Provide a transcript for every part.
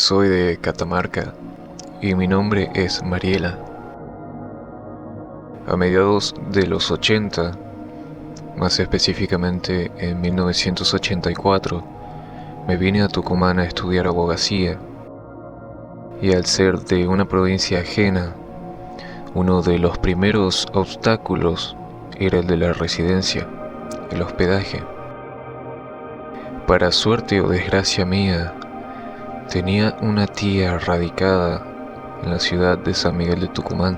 Soy de Catamarca y mi nombre es Mariela. A mediados de los 80, más específicamente en 1984, me vine a Tucumán a estudiar abogacía, y al ser de una provincia ajena, uno de los primeros obstáculos era el de la residencia, el hospedaje. Para suerte o desgracia mía, tenía una tía radicada en la ciudad de San Miguel de Tucumán.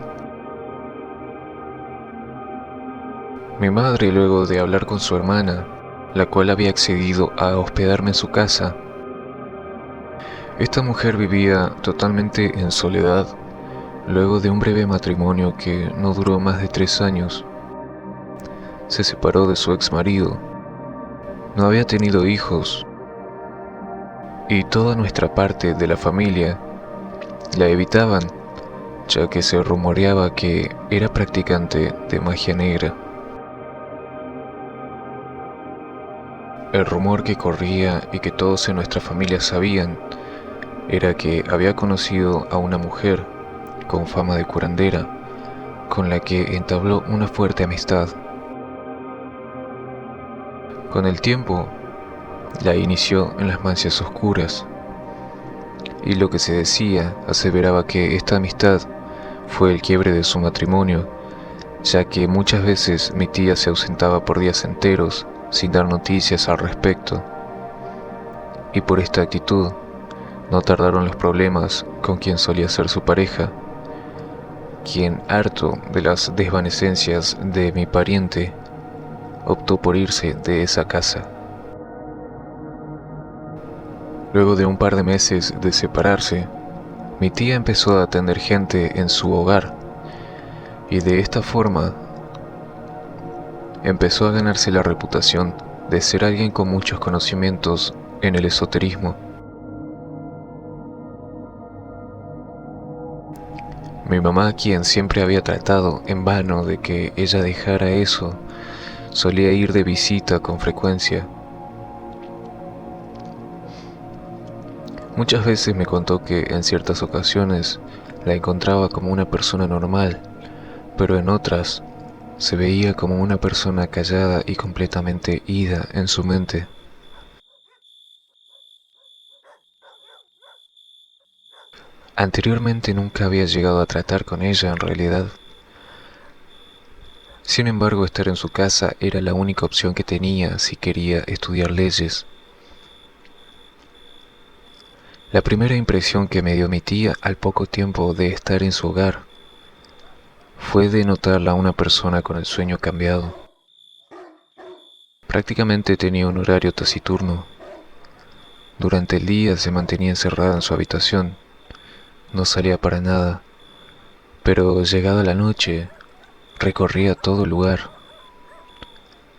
Mi madre, luego de hablar con su hermana, la cual había accedido a hospedarme en su casa, esta mujer vivía totalmente en soledad, luego de un breve matrimonio que no duró más de 3 años. Se separó de su ex marido, no había tenido hijos, y toda nuestra parte de la familia la evitaban, ya que se rumoreaba que era practicante de magia negra. El rumor que corría y que todos en nuestra familia sabían era que había conocido a una mujer con fama de curandera, con la que entabló una fuerte amistad. Con el tiempo, la inició en las mancias oscuras, y lo que se decía aseveraba que esta amistad fue el quiebre de su matrimonio, ya que muchas veces mi tía se ausentaba por días enteros sin dar noticias al respecto, y por esta actitud no tardaron los problemas con quien solía ser su pareja, quien, harto de las desvanecencias de mi pariente, optó por irse de esa casa. Luego de un par de meses de separarse, mi tía empezó a atender gente en su hogar, y de esta forma empezó a ganarse la reputación de ser alguien con muchos conocimientos en el esoterismo. Mi mamá, quien siempre había tratado en vano de que ella dejara eso, solía ir de visita con frecuencia. Muchas veces me contó que en ciertas ocasiones la encontraba como una persona normal, pero en otras se veía como una persona callada y completamente ida en su mente. Anteriormente nunca había llegado a tratar con ella en realidad. Sin embargo, estar en su casa era la única opción que tenía si quería estudiar leyes. La primera impresión que me dio mi tía al poco tiempo de estar en su hogar fue de notarla a una persona con el sueño cambiado. Prácticamente tenía un horario taciturno. Durante el día se mantenía encerrada en su habitación, no salía para nada, pero llegada la noche recorría todo el lugar.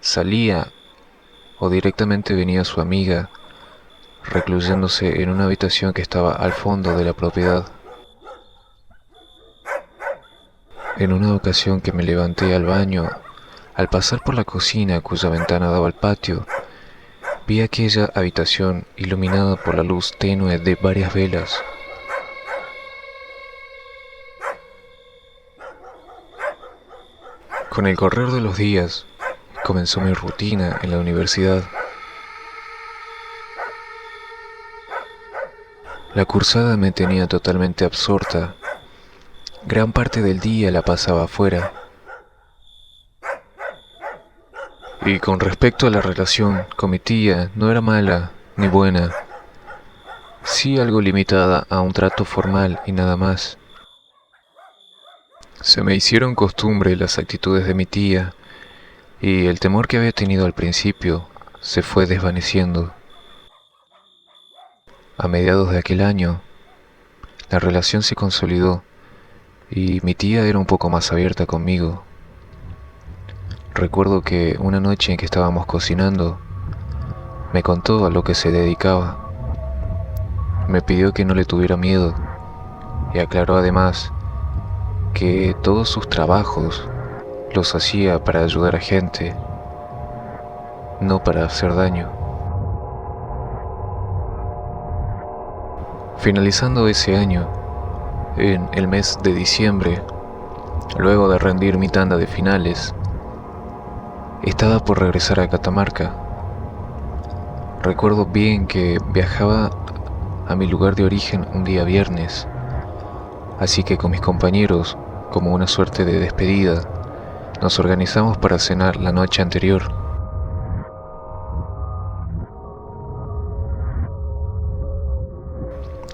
Salía o directamente venía su amiga, recluyéndose en una habitación que estaba al fondo de la propiedad. En una ocasión que me levanté al baño, al pasar por la cocina cuya ventana daba al patio, vi aquella habitación iluminada por la luz tenue de varias velas. Con el correr de los días, comenzó mi rutina en la universidad. La cursada me tenía totalmente absorta. Gran parte del día la pasaba afuera. Y con respecto a la relación con mi tía, no era mala ni buena, sí algo limitada a un trato formal y nada más. Se me hicieron costumbre las actitudes de mi tía, y el temor que había tenido al principio se fue desvaneciendo. A mediados de aquel año, la relación se consolidó y mi tía era un poco más abierta conmigo. Recuerdo que una noche en que estábamos cocinando, me contó a lo que se dedicaba. Me pidió que no le tuviera miedo y aclaró además que todos sus trabajos los hacía para ayudar a gente, no para hacer daño. Finalizando ese año, en el mes de diciembre, luego de rendir mi tanda de finales, estaba por regresar a Catamarca. Recuerdo bien que viajaba a mi lugar de origen un día viernes, así que con mis compañeros, como una suerte de despedida, nos organizamos para cenar la noche anterior.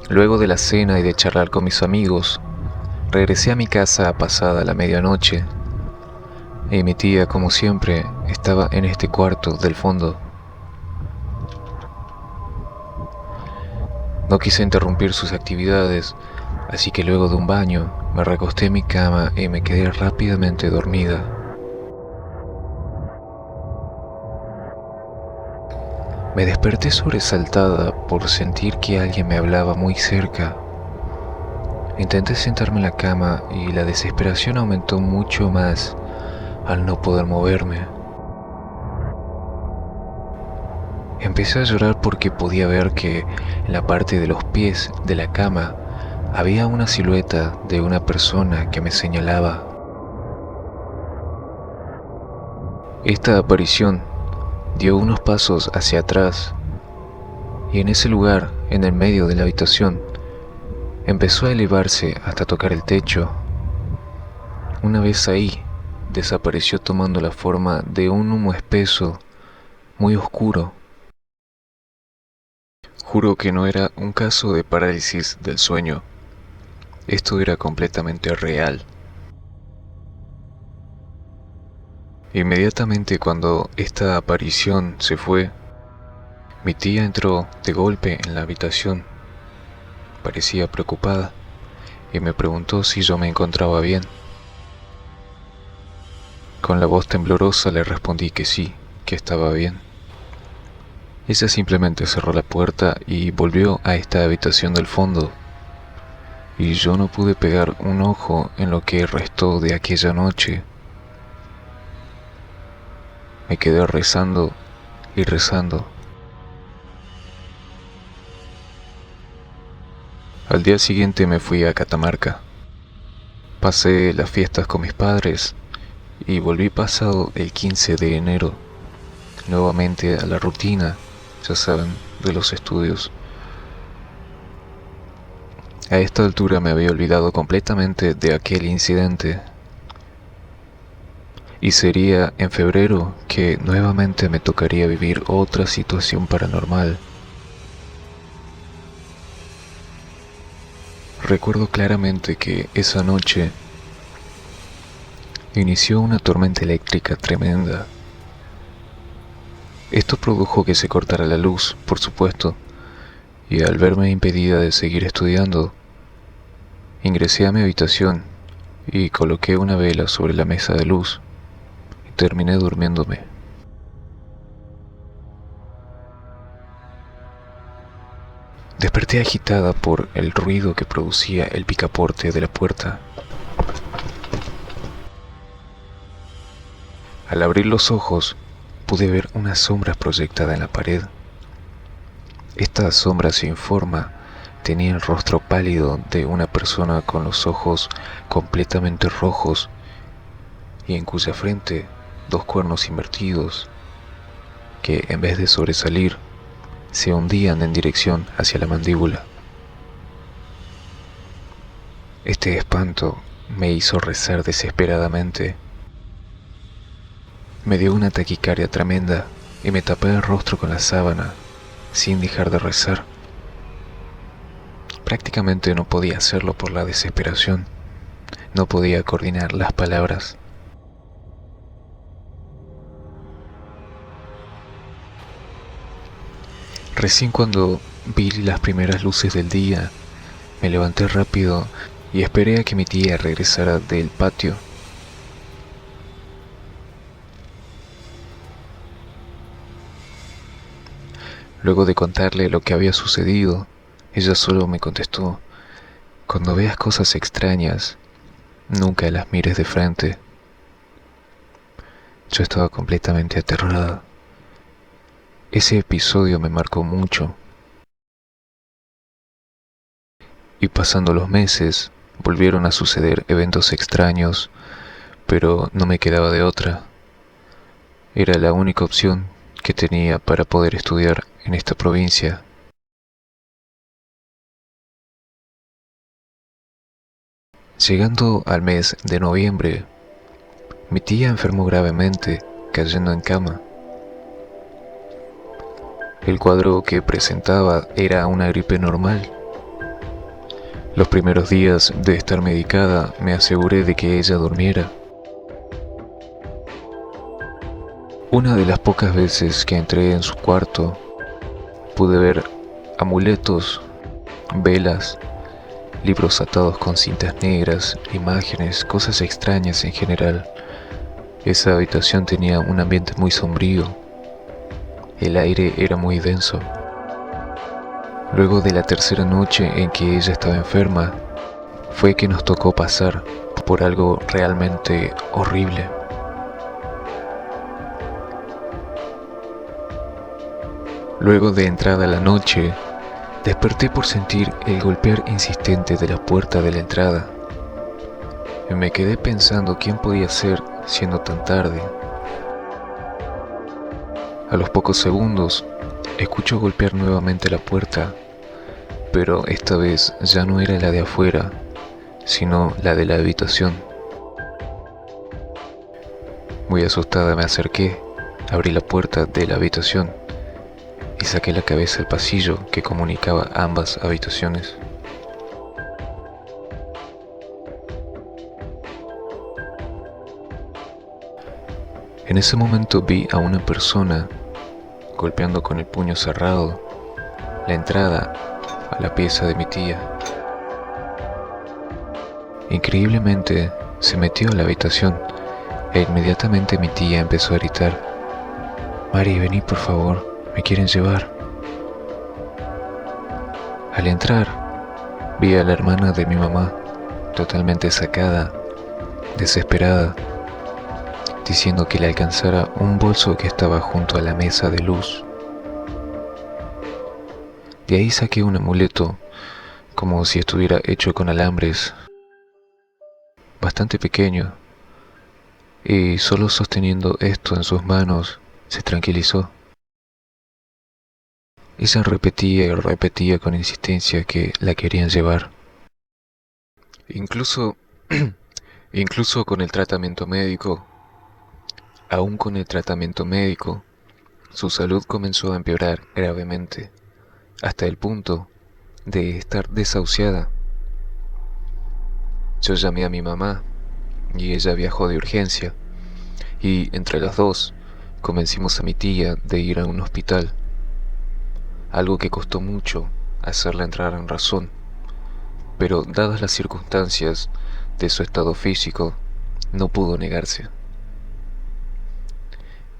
Luego de la cena y de charlar con mis amigos, regresé a mi casa pasada la medianoche y mi tía, como siempre, estaba en este cuarto del fondo. No quise interrumpir sus actividades, así que luego de un baño me recosté en mi cama y me quedé rápidamente dormida. Me desperté sobresaltada por sentir que alguien me hablaba muy cerca. Intenté sentarme en la cama y la desesperación aumentó mucho más al no poder moverme. Empecé a llorar porque podía ver que en la parte de los pies de la cama había una silueta de una persona que me señalaba. Esta aparición dio unos pasos hacia atrás y en ese lugar, en el medio de la habitación, empezó a elevarse hasta tocar el techo. Una vez ahí, desapareció tomando la forma de un humo espeso, muy oscuro. Juro que no era un caso de parálisis del sueño. Esto era completamente real. Inmediatamente cuando esta aparición se fue, mi tía entró de golpe en la habitación. Parecía preocupada y me preguntó si yo me encontraba bien. Con la voz temblorosa le respondí que sí, que estaba bien. Ella simplemente cerró la puerta y volvió a esta habitación del fondo, y yo no pude pegar un ojo en lo que restó de aquella noche. Me quedé rezando y rezando. Al día siguiente me fui a Catamarca. Pasé las fiestas con mis padres y volví pasado el 15 de enero, nuevamente a la rutina, ya saben, de los estudios. A esta altura me había olvidado completamente de aquel incidente. Y sería en febrero que nuevamente me tocaría vivir otra situación paranormal. Recuerdo claramente que esa noche inició una tormenta eléctrica tremenda. Esto produjo que se cortara la luz, por supuesto, y al verme impedida de seguir estudiando, ingresé a mi habitación y coloqué una vela sobre la mesa de luz y terminé durmiéndome. Desperté agitada por el ruido que producía el picaporte de la puerta. Al abrir los ojos, pude ver una sombra proyectada en la pared. Esta sombra sin forma tenía el rostro pálido de una persona con los ojos completamente rojos y en cuya frente dos cuernos invertidos que en vez de sobresalir se hundían en dirección hacia la mandíbula. Este espanto me hizo rezar desesperadamente. Me dio una taquicardia tremenda y me tapé el rostro con la sábana sin dejar de rezar. Prácticamente no podía hacerlo por la desesperación. No podía coordinar las palabras. Recién cuando vi las primeras luces del día, me levanté rápido y esperé a que mi tía regresara del patio. Luego de contarle lo que había sucedido, ella solo me contestó: cuando veas cosas extrañas, nunca las mires de frente. Yo estaba completamente aterrada. Ese episodio me marcó mucho. Y pasando los meses, volvieron a suceder eventos extraños, pero no me quedaba de otra. Era la única opción que tenía para poder estudiar en esta provincia. Llegando al mes de noviembre, mi tía enfermó gravemente, cayendo en cama. El cuadro que presentaba era una gripe normal. Los primeros días de estar medicada me aseguré de que ella durmiera. Una de las pocas veces que entré en su cuarto, pude ver amuletos, velas, libros atados con cintas negras, imágenes, cosas extrañas en general. Esa habitación tenía un ambiente muy sombrío. El aire era muy denso. Luego de la tercera noche en que ella estaba enferma, fue que nos tocó pasar por algo realmente horrible. Luego de entrada la noche, desperté por sentir el golpear insistente de la puerta de la entrada. Y me quedé pensando quién podía ser siendo tan tarde. A los pocos segundos, escucho golpear nuevamente la puerta, pero esta vez ya no era la de afuera, sino la de la habitación. Muy asustada me acerqué, abrí la puerta de la habitación y saqué la cabeza al pasillo que comunicaba ambas habitaciones. En ese momento vi a una persona golpeando con el puño cerrado la entrada a la pieza de mi tía. Increíblemente se metió a la habitación e inmediatamente mi tía empezó a gritar: «Mari, vení por favor, me quieren llevar». Al entrar, vi a la hermana de mi mamá, totalmente sacada, desesperada, diciendo que le alcanzara un bolso que estaba junto a la mesa de luz. De ahí saqué un amuleto, como si estuviera hecho con alambres, bastante pequeño, y solo sosteniendo esto en sus manos se tranquilizó. Ella repetía y repetía con insistencia que la querían llevar. Incluso, incluso con el tratamiento médico, aún con el tratamiento médico, su salud comenzó a empeorar gravemente, hasta el punto de estar desahuciada. Yo llamé a mi mamá y ella viajó de urgencia, y entre las dos convencimos a mi tía de ir a un hospital, algo que costó mucho hacerla entrar en razón, pero dadas las circunstancias de su estado físico, no pudo negarse.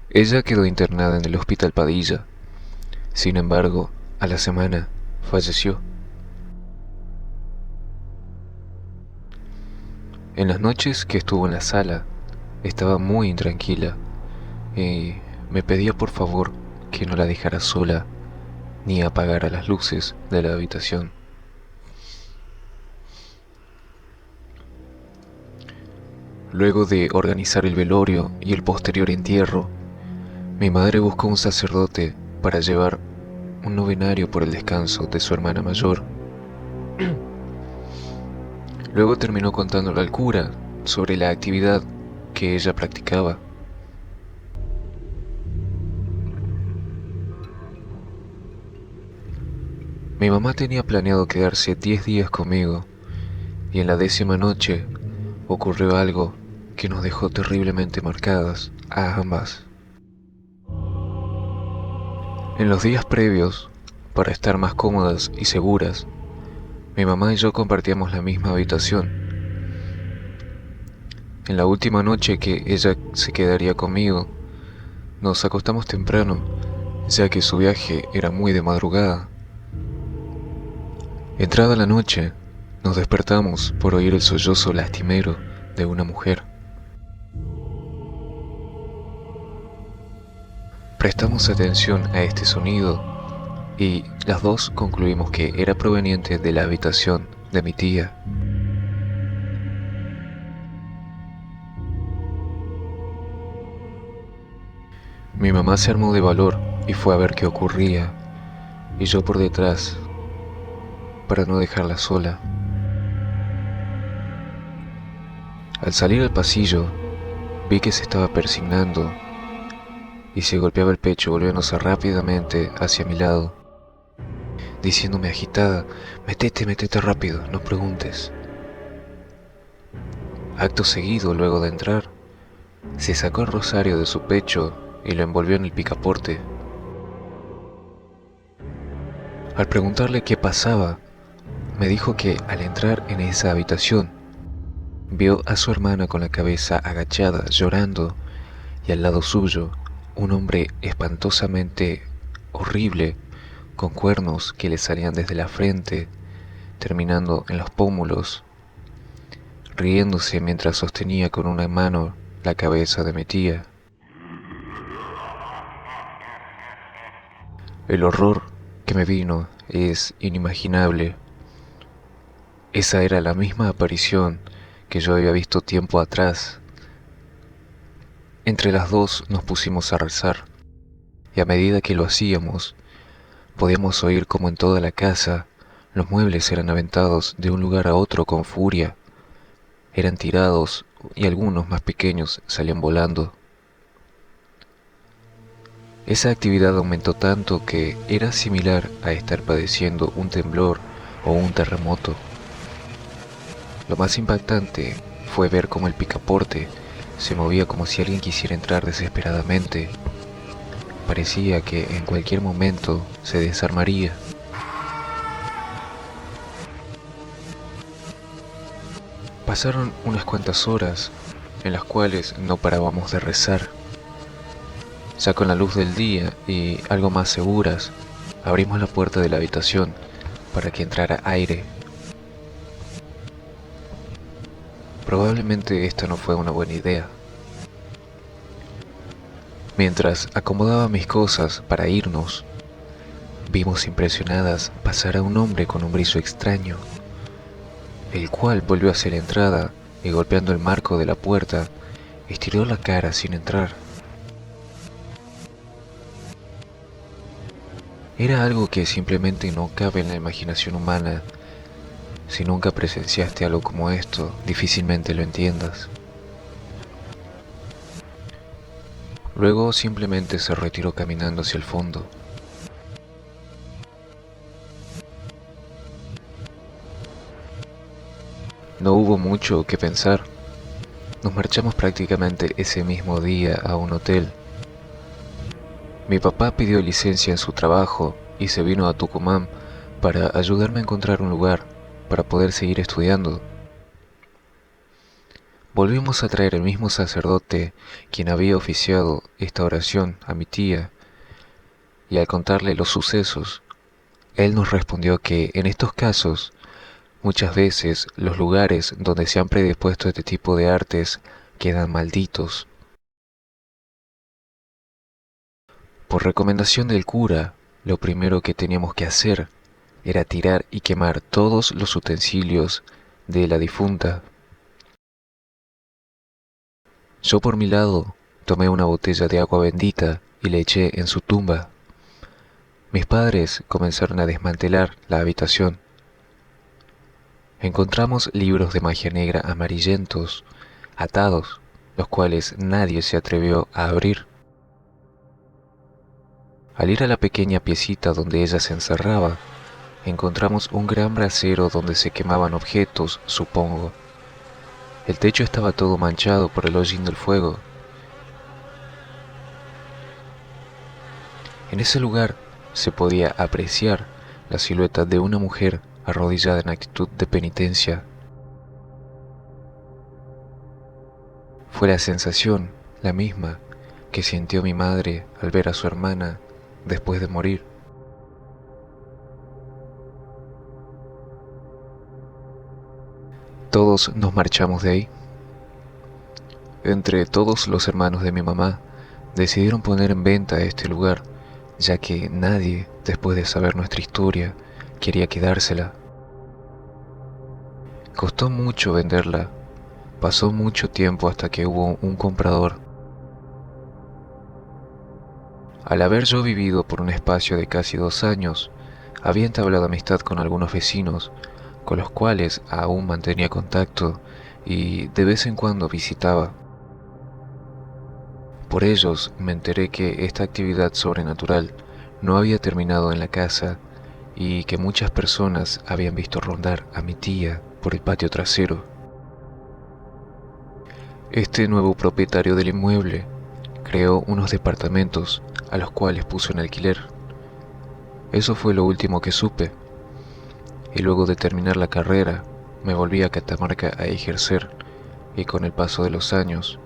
Ella quedó internada en el Hospital Padilla. Sin embargo, a la semana falleció. En las noches que estuvo en la sala, estaba muy intranquila y me pedía por favor que no la dejara sola ni apagara las luces de la habitación. Luego de organizar el velorio y el posterior entierro, mi madre buscó un sacerdote para llevar un novenario por el descanso de su hermana mayor. Luego terminó contándole al cura sobre la actividad que ella practicaba. Mi mamá tenía planeado quedarse 10 días conmigo, y en la 10ª noche ocurrió algo que nos dejó terriblemente marcadas a ambas. En los días previos, para estar más cómodas y seguras, mi mamá y yo compartíamos la misma habitación. En la última noche que ella se quedaría conmigo, nos acostamos temprano, ya que su viaje era muy de madrugada. Entrada la noche, nos despertamos por oír el sollozo lastimero de una mujer. Prestamos atención a este sonido y las dos concluimos que era proveniente de la habitación de mi tía. Mi mamá se armó de valor y fue a ver qué ocurría, y yo por detrás, para no dejarla sola. Al salir al pasillo, vi que se estaba persignando y se golpeaba el pecho volviéndose rápidamente hacia mi lado, diciéndome agitada: metete, metete rápido, no preguntes. Acto seguido, luego de entrar, se sacó el rosario de su pecho y lo envolvió en el picaporte. Al preguntarle qué pasaba, me dijo que al entrar en esa habitación, vio a su hermana con la cabeza agachada, llorando, y al lado suyo, un hombre espantosamente horrible, con cuernos que le salían desde la frente, terminando en los pómulos, riéndose mientras sostenía con una mano la cabeza de mi tía. El horror que me vino es inimaginable. Esa era la misma aparición que yo había visto tiempo atrás. Entre las dos nos pusimos a rezar, y a medida que lo hacíamos, podíamos oír como en toda la casa los muebles eran aventados de un lugar a otro con furia, eran tirados y algunos más pequeños salían volando. Esa actividad aumentó tanto que era similar a estar padeciendo un temblor o un terremoto. Lo más impactante fue ver cómo el picaporte se movía como si alguien quisiera entrar desesperadamente. Parecía que en cualquier momento se desarmaría. Pasaron unas cuantas horas en las cuales no parábamos de rezar. Ya con la luz del día y algo más seguras, abrimos la puerta de la habitación para que entrara aire. Probablemente esta no fue una buena idea. Mientras acomodaba mis cosas para irnos, vimos impresionadas pasar a un hombre con un brillo extraño, el cual volvió hacia la entrada y golpeando el marco de la puerta, estiró la cara sin entrar. Era algo que simplemente no cabe en la imaginación humana. Si nunca presenciaste algo como esto, difícilmente lo entiendas. Luego simplemente se retiró caminando hacia el fondo. No hubo mucho que pensar. Nos marchamos prácticamente ese mismo día a un hotel. Mi papá pidió licencia en su trabajo y se vino a Tucumán para ayudarme a encontrar un lugar para poder seguir estudiando. Volvimos a traer el mismo sacerdote quien había oficiado esta oración a mi tía, y al contarle los sucesos, él nos respondió que en estos casos, muchas veces los lugares donde se han predispuesto este tipo de artes quedan malditos. Por recomendación del cura, lo primero que teníamos que hacer era tirar y quemar todos los utensilios de la difunta. Yo por mi lado tomé una botella de agua bendita y la eché en su tumba. Mis padres comenzaron a desmantelar la habitación. Encontramos libros de magia negra amarillentos, atados, los cuales nadie se atrevió a abrir. Al ir a la pequeña piecita donde ella se encerraba, encontramos un gran brasero donde se quemaban objetos, supongo. El techo estaba todo manchado por el hollín del fuego. En ese lugar se podía apreciar la silueta de una mujer arrodillada en actitud de penitencia. Fue la sensación, la misma, que sintió mi madre al ver a su hermana después de morir. Todos nos marchamos de ahí. Entre todos los hermanos de mi mamá, decidieron poner en venta este lugar, ya que nadie, después de saber nuestra historia, quería quedársela. Costó mucho venderla, pasó mucho tiempo hasta que hubo un comprador. Al haber yo vivido por un espacio de casi 2 años, había entablado amistad con algunos vecinos, con los cuales aún mantenía contacto y de vez en cuando visitaba. Por ellos me enteré que esta actividad sobrenatural no había terminado en la casa y que muchas personas habían visto rondar a mi tía por el patio trasero. Este nuevo propietario del inmueble creó unos departamentos a los cuales puso en alquiler. Eso fue lo último que supe, y luego de terminar la carrera me volví a Catamarca a ejercer, y con el paso de los años,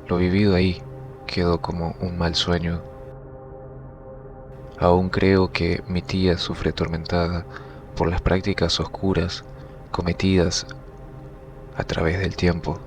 lo vivido ahí quedó como un mal sueño. Aún creo que mi tía sufre atormentada por las prácticas oscuras cometidas a través del tiempo.